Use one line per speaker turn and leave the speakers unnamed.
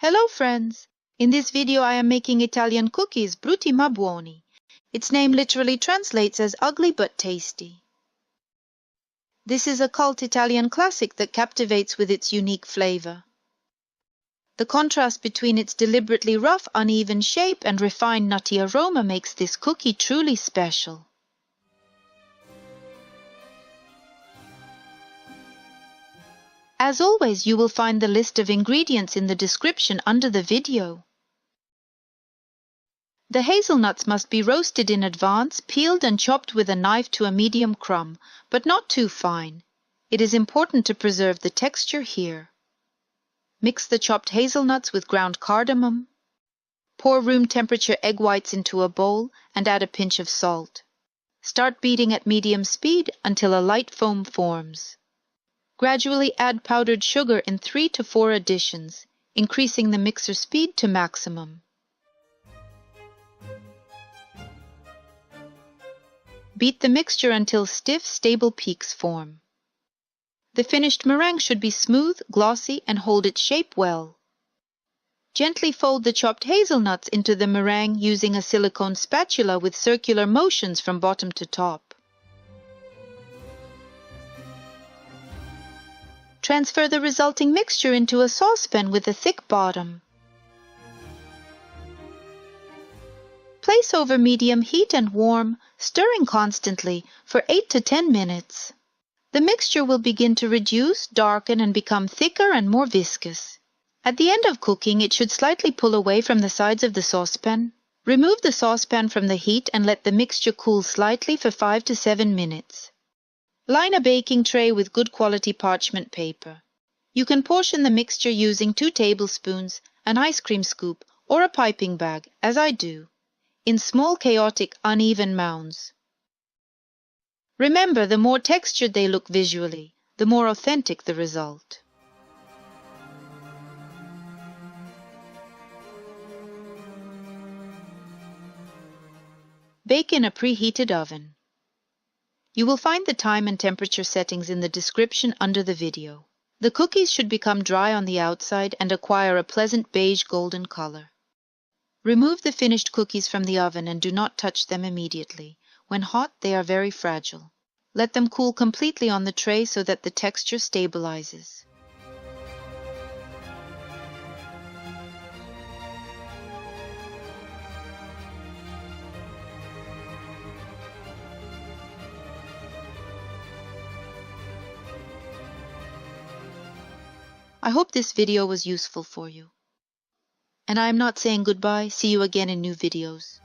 Hello friends! In this video I am making Italian cookies, Brutti ma Buoni. Its name literally translates as ugly but tasty. This is a cult Italian classic that captivates with its unique flavor. The contrast between its deliberately rough, uneven shape and refined nutty aroma makes this cookie truly special. As always, you will find the list of ingredients in the description under the video. The hazelnuts must be roasted in advance, peeled and chopped with a knife to a medium crumb, but not too fine. It is important to preserve the texture here. Mix the chopped hazelnuts with ground cardamom. Pour room temperature egg whites into a bowl and add a pinch of salt. Start beating at medium speed until a light foam forms. Gradually add powdered sugar in 3 to 4 additions, increasing the mixer speed to maximum. Beat the mixture until stiff, stable peaks form. The finished meringue should be smooth, glossy, and hold its shape well. Gently fold the chopped hazelnuts into the meringue using a silicone spatula with circular motions from bottom to top. Transfer the resulting mixture into a saucepan with a thick bottom. Place over medium heat and warm, stirring constantly for 8 to 10 minutes. The mixture will begin to reduce, darken, and become thicker and more viscous. At the end of cooking, it should slightly pull away from the sides of the saucepan. Remove the saucepan from the heat and let the mixture cool slightly for 5 to 7 minutes. Line a baking tray with good quality parchment paper. You can portion the mixture using 2 tablespoons, an ice cream scoop, or a piping bag, as I do, in small, chaotic, uneven mounds. Remember, the more textured they look visually, the more authentic the result. Bake in a preheated oven. You will find the time and temperature settings in the description under the video. The cookies should become dry on the outside and acquire a pleasant beige-golden color. Remove the finished cookies from the oven and do not touch them immediately. When hot, they are very fragile. Let them cool completely on the tray so that the texture stabilizes. I hope this video was useful for you. And I am not saying goodbye. See you again in new videos.